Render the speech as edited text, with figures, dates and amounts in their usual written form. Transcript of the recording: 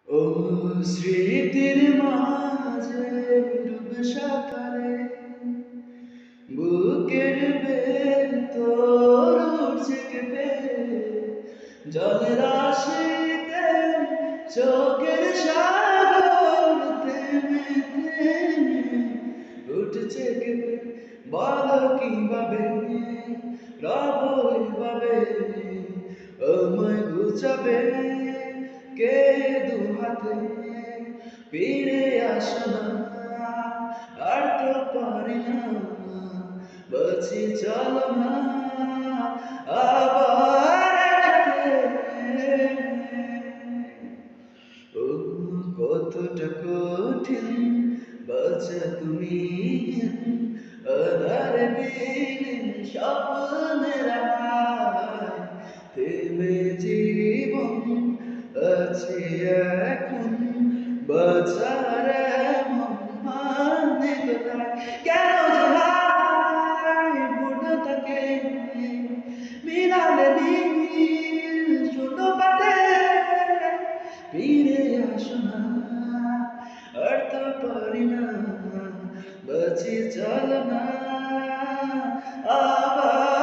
ও স্মৃতির মাঝে ডুবে সাঁতারে বুকের ভেতর উঠছে কেঁপে জলের আশিতে চোখের সাগর থেমে থেমে উঠছে কেঁপে বলো কিভাবে রব এভাবে আমায় ঘুচাবে কে দু হাতে ফিরে আসো না আর তো পারি না বলছি চলো না আবার ও কতটা কঠিন বাঁচা তুমি আধার বিলীন স্বপ্নের আড়ায় থেমে জীবন আছে এখন বাঁচার এমন মানে কোথায় কেন যে হায় বুড়ো থাকে মিলালে নীল ছোট পাতে ফিরে আসো না আর তো পারি না বাঁচি চল না আবার